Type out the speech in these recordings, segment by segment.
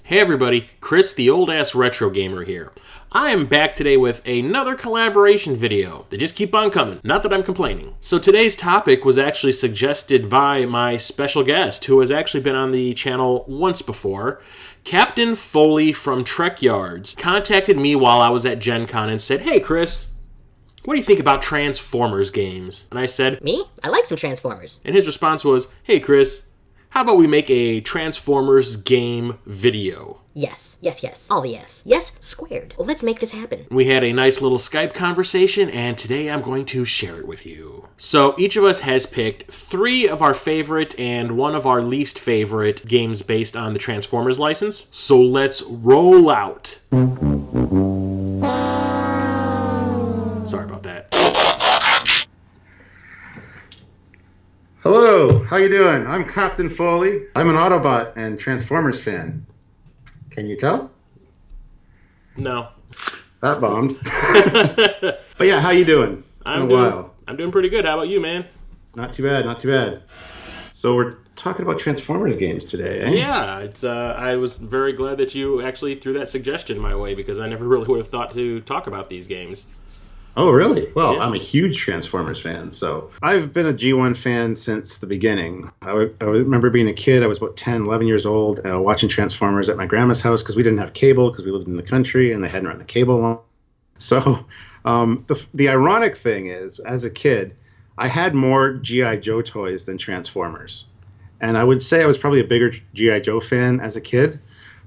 Hey everybody, Chris the old ass retro gamer here. I am back today with another collaboration video. They just keep on coming, not that I'm complaining. So today's topic was actually suggested by my special guest, who has actually been on the channel once before. Captain Foley from Trekyards contacted me while I was at Gen Con and said, "Hey Chris, what do you think about Transformers games?" And I said, "Me? I like some Transformers." And his response was, "Hey Chris, how about we make a Transformers game video?" Yes. All the yes. Yes, squared. Well, let's make this happen. We had a nice little Skype conversation, and today I'm going to share it with you. So each of us has picked 3 of our favorite and 1 of our least favorite games based on the Transformers license. So let's roll out. Sorry about that. Hello, how you doing? I'm Captain Foley. I'm an Autobot and Transformers fan. Can you tell? No. That bombed. But yeah, how you doing? It's been a while. I'm doing pretty good. How about you, man? Not too bad. So we're talking about Transformers games today, eh? Yeah, I was very glad that you actually threw that suggestion my way, because I never really would have thought to talk about these games. Oh, really? Well, yeah. I'm a huge Transformers fan, so I've been a G1 fan since the beginning. I remember being a kid. I was about 10, 11 years old, watching Transformers at my grandma's house because we didn't have cable because we lived in the country and they hadn't run the cable on. So the ironic thing is, as a kid, I had more G.I. Joe toys than Transformers. And I would say I was probably a bigger G.I. Joe fan as a kid.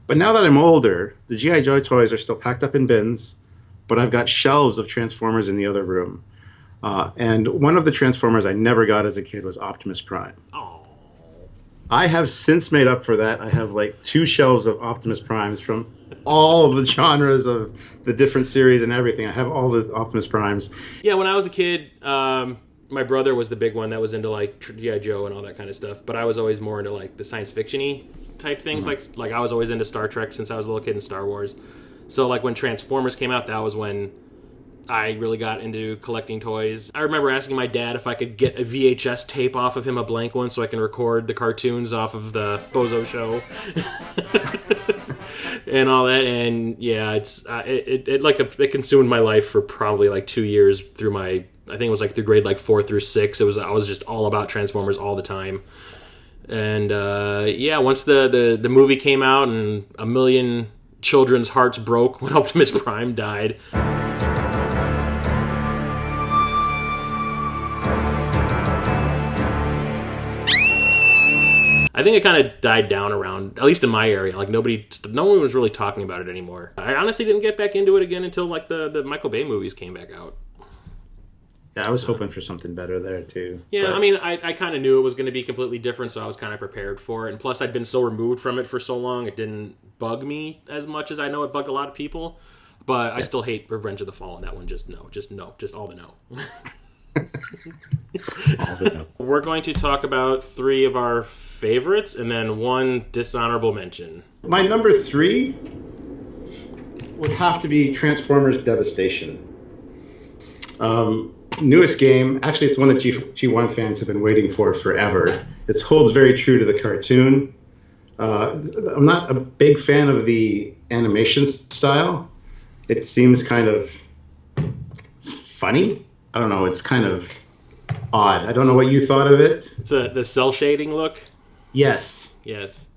But now that I'm older, the G.I. Joe toys are still packed up in bins, but I've got shelves of Transformers in the other room. And one of the Transformers I never got as a kid was Optimus Prime. Oh. I have since made up for that. I have like 2 shelves of Optimus Primes from all of the genres of the different series and everything. I have all the Optimus Primes. Yeah, when I was a kid, my brother was the big one that was into like G.I. Joe and all that kind of stuff. But I was always more into like the science fiction-y type things. Mm-hmm. Like I was always into Star Trek since I was a little kid, and Star Wars. So, like, when Transformers came out, that was when I really got into collecting toys. I remember asking my dad if I could get a VHS tape off of him, a blank one, so I can record the cartoons off of the Bozo Show. And all that. And, yeah, it consumed my life for probably, like, 2 years through I think it was, like, through grade, like, 4 through 6. I was just all about Transformers all the time. And, once the movie came out and a million children's hearts broke when Optimus Prime died. I think it kind of died down around, at least in my area. Like no one was really talking about it anymore. I honestly didn't get back into it again until like the Michael Bay movies came back out. Yeah, I was hoping for something better there too. Yeah, but I mean, I kind of knew it was going to be completely different, so I was kind of prepared for it. And plus, I'd been so removed from it for so long, it didn't bug me as much as I know it bugged a lot of people. But I still hate Revenge of the Fallen. That one, just all the no. All the no. We're going to talk about 3 of our favorites and then 1 dishonorable mention. My number 3 would have to be Transformers Devastation. Newest game. Actually, it's one that G1 fans have been waiting for forever. It holds very true to the cartoon. I'm not a big fan of the animation style. It seems kind of funny. I don't know. It's kind of odd. I don't know what you thought of it. It's the cell shading look? Yes. Yes.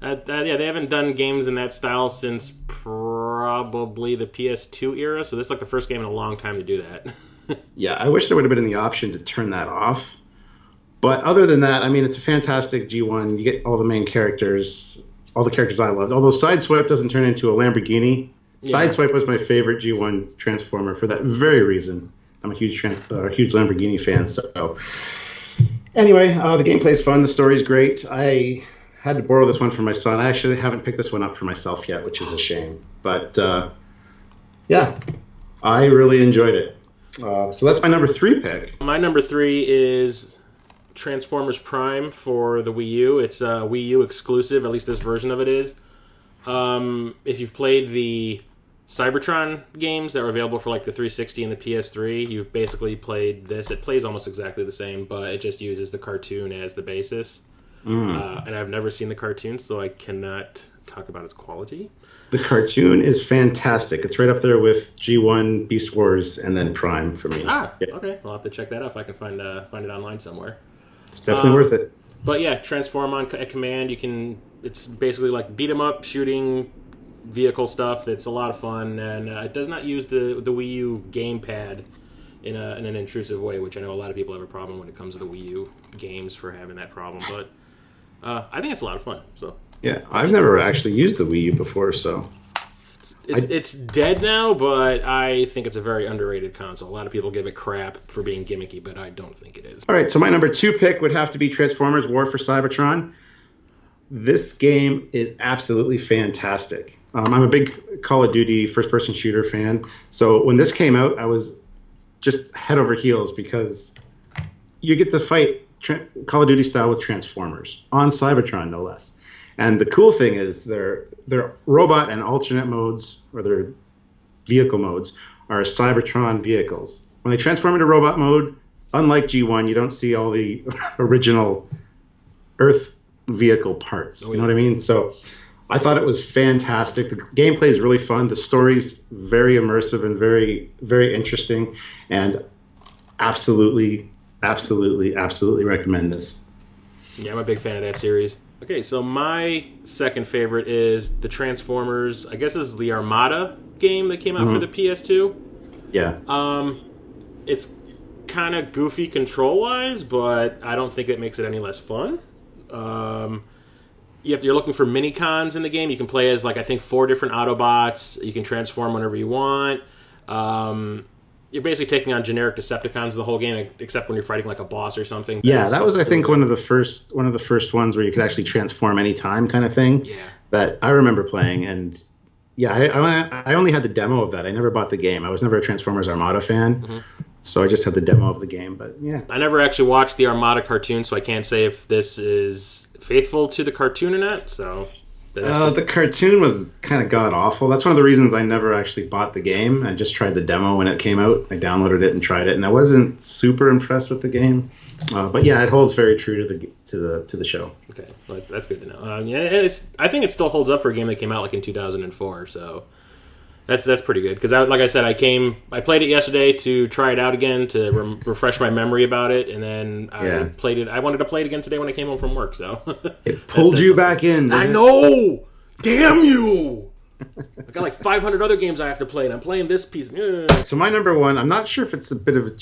They haven't done games in that style since probably the PS2 era, so this is like the first game in a long time to do that. Yeah, I wish there would have been the option to turn that off. But other than that, I mean, it's a fantastic G1. You get all the main characters, all the characters I loved. Although Sideswipe doesn't turn into a Lamborghini. Yeah. Sideswipe was my favorite G1 Transformer for that very reason. I'm a huge Lamborghini fan. So anyway, the gameplay is fun. The story's great. I had to borrow this one from my son. I actually haven't picked this one up for myself yet, which is a shame. But yeah, I really enjoyed it. So that's my number 3 pick. My number 3 is Transformers Prime for the Wii U. It's a Wii U exclusive, at least this version of it is. If you've played the Cybertron games that were available for like the 360 and the PS3, you've basically played this. It plays almost exactly the same, but it just uses the cartoon as the basis. And I've never seen the cartoon, so I cannot talk about its quality. The cartoon is fantastic. It's right up there with G1, Beast Wars, and then Prime for me. Okay. I'll have to check that out if I can find it online somewhere. It's definitely worth it. But yeah, transform at command. It's basically like beat 'em up, shooting, vehicle stuff. It's a lot of fun, and it does not use the Wii U gamepad in an intrusive way, which I know a lot of people have a problem when it comes to the Wii U games for having that problem. But I think it's a lot of fun. So yeah, I've never actually used the Wii U before, so it's dead now. But I think it's a very underrated console. A lot of people give it crap for being gimmicky, but I don't think it is. All right, so my number 2 pick would have to be Transformers: War for Cybertron. This game is absolutely fantastic. I'm a big Call of Duty first-person shooter fan, so when this came out, I was just head over heels because you get to fight Call of Duty style with Transformers on Cybertron, no less. And the cool thing is their robot and alternate modes, or their vehicle modes, are Cybertron vehicles. When they transform into robot mode, unlike G1, you don't see all the original Earth vehicle parts. You know what I mean? So I thought it was fantastic. The gameplay is really fun. The story's very immersive and very, very interesting. And absolutely recommend this. Yeah, I'm a big fan of that series. Okay, so my second favorite is the Transformers, I guess this is the Armada game that came out for the PS2. Yeah. It's kind of goofy control-wise, but I don't think it makes it any less fun. If you're looking for mini-cons in the game, you can play as, I think 4 different Autobots. You can transform whenever you want. You're basically taking on generic Decepticons the whole game, except when you're fighting a boss or something. Yeah, that was, I think, one of the first ones where you could actually transform any time kind of thing. Yeah. That I remember playing, and yeah, I only had the demo of that. I never bought the game. I was never a Transformers Armada fan, so I just had the demo of the game. But yeah, I never actually watched the Armada cartoon, so I can't say if this is faithful to the cartoon or not. So. The cartoon was kind of god-awful. That's one of the reasons I never actually bought the game. I just tried the demo when it came out. I downloaded it and tried it, and I wasn't super impressed with the game. But yeah, it holds very true to the show. Okay, well, that's good to know. Yeah, I think it still holds up for a game that came out in 2004. So that's pretty good. Because like I said, I played it yesterday to try it out again to refresh my memory about it, and then I played it. I wanted to play it again today when I came home from work. So it pulled you back in. I know. Damn you! I got 500 other games I have to play, and I'm playing this piece. So my number 1, I'm not sure if it's a bit of a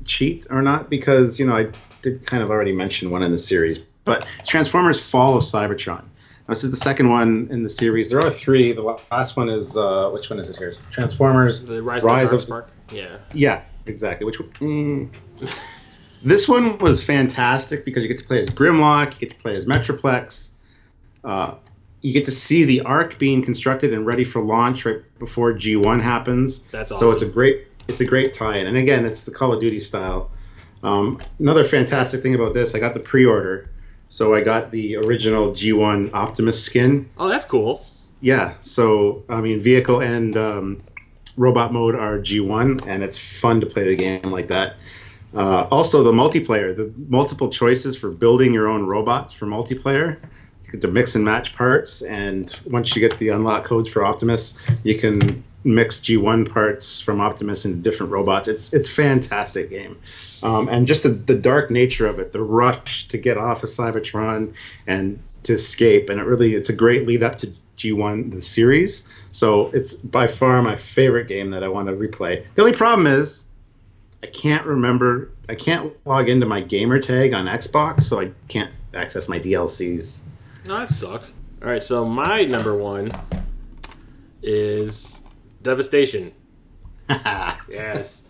cheat or not, because I did kind of already mention one in the series, but Transformers: Fall of Cybertron. This is the second one in the series. There are 3. The last one is which one is it here? Transformers: The Rise of Spark. Yeah. Yeah, exactly. Which one? This one was fantastic because you get to play as Grimlock, you get to play as Metroplex. You get to see the Ark being constructed and ready for launch right before G1 happens. That's awesome. So it's a great tie-in. And again, it's the Call of Duty style. Another fantastic thing about this, I got the pre-order. So I got the original G1 Optimus skin. Oh, that's cool. Yeah. So, vehicle and robot mode are G1, and it's fun to play the game like that. Also, the multiplayer, the multiple choices for building your own robots for multiplayer. You get to mix and match parts, and once you get the unlock codes for Optimus, you can mix G1 parts from Optimus into different robots. It's a fantastic game. And just the dark nature of it, the rush to get off of Cybertron and to escape, and it's a great lead up to G1, the series. So it's by far my favorite game that I want to replay. The only problem is I can't log into my gamer tag on Xbox, so I can't access my DLCs. No, that sucks. All right, so my number 1 is Devastation. Yes.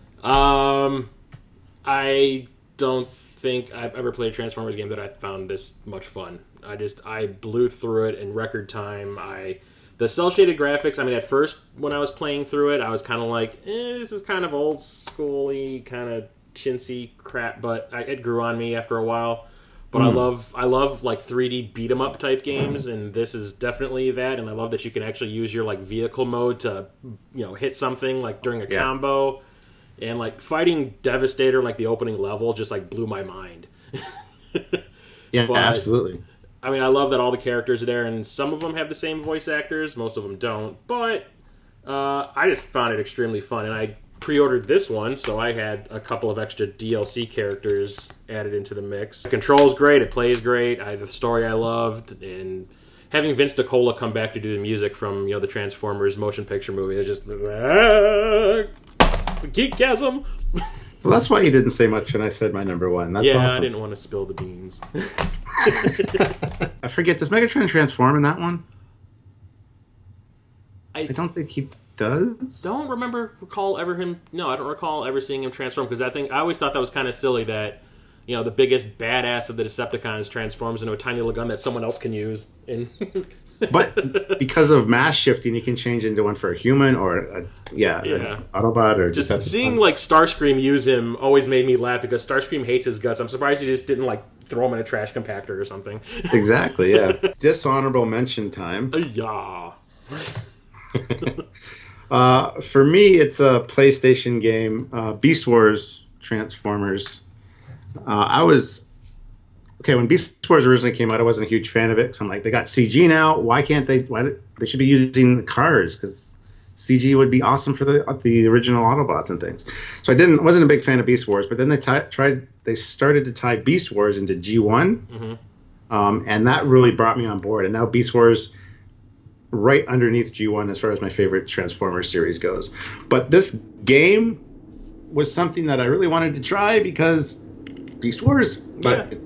I don't think I've ever played a Transformers game that I found this much fun. I blew through it in record time. The cel-shaded graphics, at first when I was playing through it, I was kind of like, this is kind of old schooly, kind of chintzy crap, but it grew on me after a while. But I love 3D beat 'em up type games, and this is definitely that. And I love that you can actually use your vehicle mode to hit something during a combo, and fighting Devastator the opening level just blew my mind. Yeah, but absolutely. I mean, I love that all the characters are there, and some of them have the same voice actors, most of them don't. But I just found it extremely fun, and I pre-ordered this one, so I had a couple of extra DLC characters added into the mix. The control's great, it plays great, the story I loved, and having Vince DiCola come back to do the music from the Transformers motion picture movie is just geekgasm. So that's why you didn't say much when I said my number one. That's awesome. I didn't want to spill the beans. I forget, does Megatron transform in that one? I don't think he does. I don't recall ever seeing him transform, because I always thought that was kind of silly that the biggest badass of the Decepticons transforms into a tiny little gun that someone else can use. But because of mass shifting, he can change into one for a human or an Autobot or just seeing like Starscream use him always made me laugh, because Starscream hates his guts. I'm surprised he just didn't like throw him in a trash compactor or something. Exactly. Yeah. Dishonorable mention time. Yeah. For me, it's a PlayStation game, Beast Wars Transformers. When Beast Wars originally came out, I wasn't a huge fan of it, because I'm like, they got CG now. Why can't they? They should be using cars, because CG would be awesome for the original Autobots and things. So I wasn't a big fan of Beast Wars, but then they started to tie Beast Wars into G1, and that really brought me on board. And now Beast Wars right underneath G1 as far as my favorite Transformers series goes. But this game was something that I really wanted to try because Beast Wars, but it's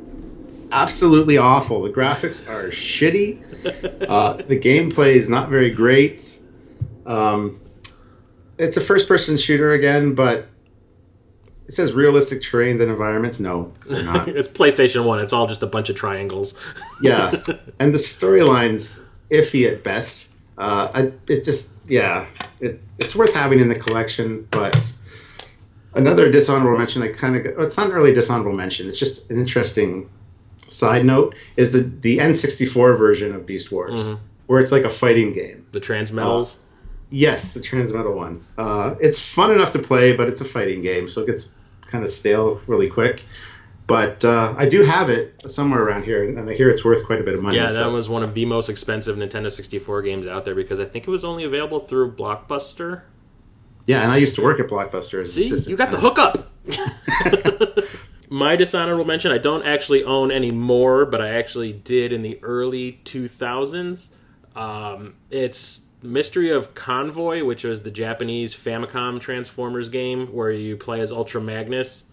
absolutely awful. The graphics are shitty. The gameplay is not very great. It's a first-person shooter again, but it says realistic terrains and environments. No, it's not. It's PlayStation 1. It's all just a bunch of triangles. Yeah, and the storyline's iffy at best. It's worth having in the collection, but another dishonorable mention, it's not really a dishonorable mention, it's just an interesting side note, is the N64 version of Beast Wars, where it's like a fighting game. The Transmetals? Yes, the Transmetal one. It's fun enough to play, but it's a fighting game, so it gets kind of stale really quick. But I do have it somewhere around here, and I hear it's worth quite a bit of money. Yeah, that was one of the most expensive Nintendo 64 games out there, because I think it was only available through Blockbuster. Yeah, and I used to work at Blockbuster as an assistant. See, you got the hookup! My dishonorable mention, I don't actually own any more, but I actually did in the early 2000s. It's Mystery of Convoy, which was the Japanese Famicom Transformers game where you play as Ultra Magnus,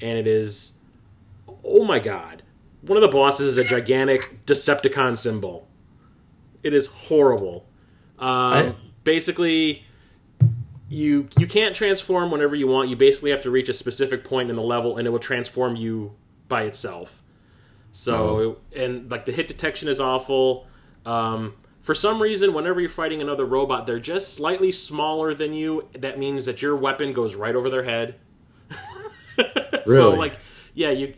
and it is... Oh my god. One of the bosses is a gigantic Decepticon symbol. It is horrible. Basically, you can't transform whenever you want. You basically have to reach a specific point in the level, and it will transform you by itself. So, and like the hit detection is awful. For some reason, whenever you're fighting another robot, they're just slightly smaller than you. That means that your weapon goes right over their head. Really? So,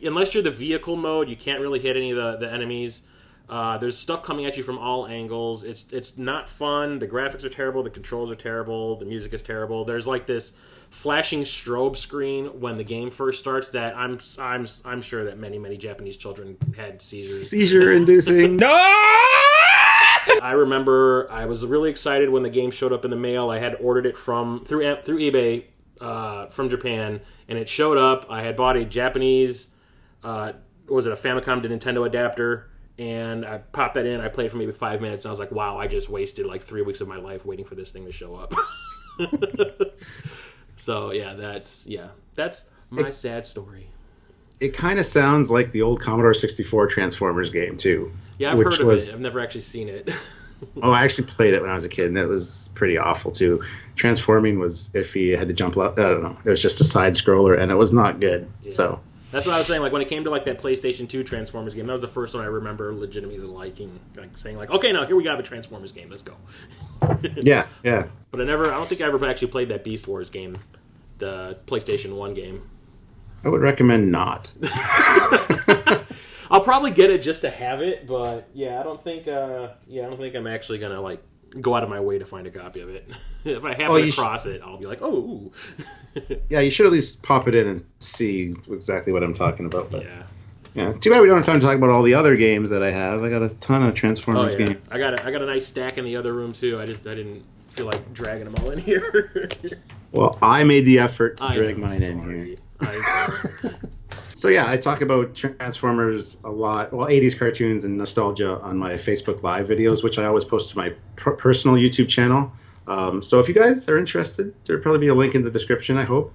unless you're the vehicle mode, you can't really hit any of the enemies. There's stuff coming at you from all angles. It's not fun. The graphics are terrible. The controls are terrible. The music is terrible. There's like this flashing strobe screen when the game first starts that I'm sure that many Japanese children had seizures. Seizure-inducing. No! I remember I was really excited when the game showed up in the mail. I had ordered it through eBay from Japan, and it showed up. I had bought a Japanese, a Famicom to Nintendo adapter, and I popped that in. I played for maybe 5 minutes, and I was like, wow, I just wasted like 3 weeks of my life waiting for this thing to show up. So, that's my sad story. It kind of sounds like the old Commodore 64 Transformers game, too. Yeah, I've heard of it. I've never actually seen it. I actually played it when I was a kid, and it was pretty awful, too. Transforming was iffy. You had to jump up. I don't know. It was just a side-scroller, and it was not good. Yeah. So that's what I was saying. Like, when it came to, like, that PlayStation 2 Transformers game, that was the first one I remember legitimately liking. Like, saying, like, okay, now here we got a Transformers game. Let's go. Yeah. But I don't think I ever actually played that Beast Wars game, the PlayStation 1 game. I would recommend not. I'll probably get it just to have it, but I don't think I'm actually gonna like go out of my way to find a copy of it. If I happen across it, I'll be like, oh. Yeah, you should at least pop it in and see exactly what I'm talking about. But. Yeah. Yeah, too bad we don't have time to talk about all the other games that I have. I got a ton of Transformers games. I got a nice stack in the other room too. I didn't feel like dragging them all in here. Well, I made the effort to drag mine in here. So yeah, I talk about Transformers a lot. Well, 80s cartoons and nostalgia on my Facebook Live videos, which I always post to my personal YouTube channel. So if you guys are interested, there'll probably be a link in the description, I hope,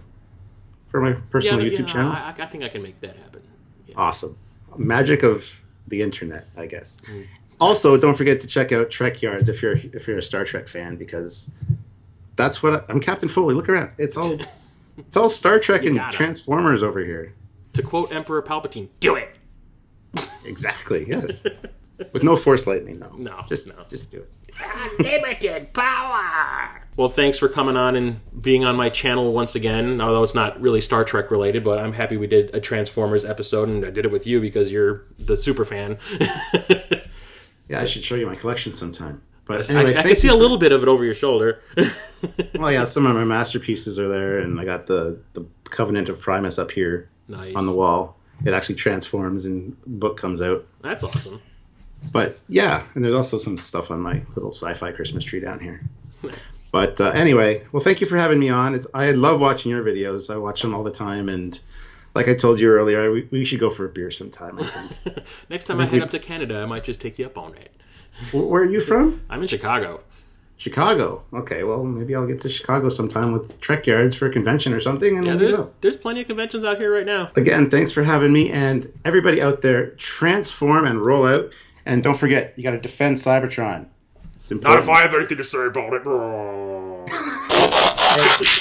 for my personal YouTube channel. I think I can make that happen. Yeah. Awesome. Magic of the internet, I guess. Also, don't forget to check out Trekyards if you're a Star Trek fan, because that's what I'm Captain Foley. Look around. It's all Star Trek and Transformers over here. To quote Emperor Palpatine, do it. Exactly. Yes. With no force lightning, though. No. Just do it. Unlimited power. Well, thanks for coming on and being on my channel once again. Although it's not really Star Trek related, but I'm happy we did a Transformers episode, and I did it with you because you're the super fan. Yeah, I should show you my collection sometime. But anyway, I can see a little bit of it over your shoulder. Well, yeah, some of my masterpieces are there, and I got the Covenant of Primus up here on the wall. It actually transforms and book comes out. That's awesome. But yeah, and there's also some stuff on my little sci-fi Christmas tree down here. But anyway, well, thank you for having me on. I love watching your videos. I watch them all the time, and like I told you earlier, we should go for a beer sometime, I think. Next time I head up to Canada, I might just take you up on it. Where are you from? I'm in Chicago. Chicago. Okay, well, maybe I'll get to Chicago sometime with Trekyards for a convention or something. And there's plenty of conventions out here right now. Again, thanks for having me, and everybody out there, transform and roll out. And don't forget, you got to defend Cybertron. It's important. Not if I have anything to say about it.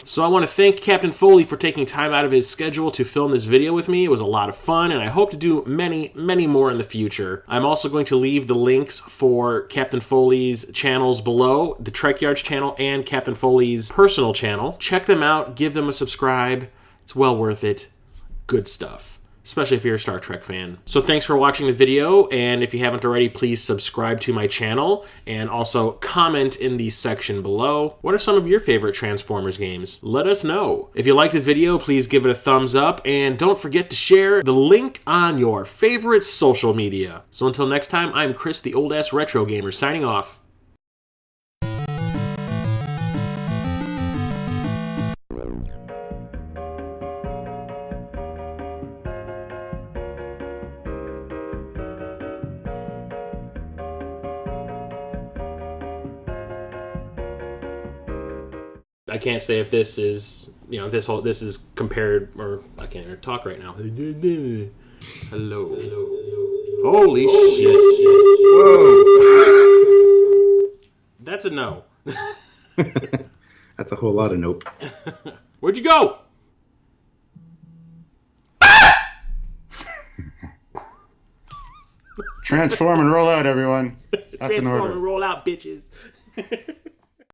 So I want to thank Captain Foley for taking time out of his schedule to film this video with me. It was a lot of fun, and I hope to do many, many more in the future. I'm also going to leave the links for Captain Foley's channels below, the Trekyards channel and Captain Foley's personal channel. Check them out. Give them a subscribe. It's well worth it. Good stuff. Especially if you're a Star Trek fan. So thanks for watching the video, and if you haven't already, please subscribe to my channel, and also comment in the section below. What are some of your favorite Transformers games? Let us know. If you liked the video, please give it a thumbs up, and don't forget to share the link on your favorite social media. So until next time, I'm Chris, the old-ass retro gamer, signing off. I can't say if this is, if this is compared, or I can't even talk right now. Hello. Holy shit. Whoa. That's a no. That's a whole lot of nope. Where'd you go? Transform and roll out, everyone. That's an order. Transform and roll out, bitches.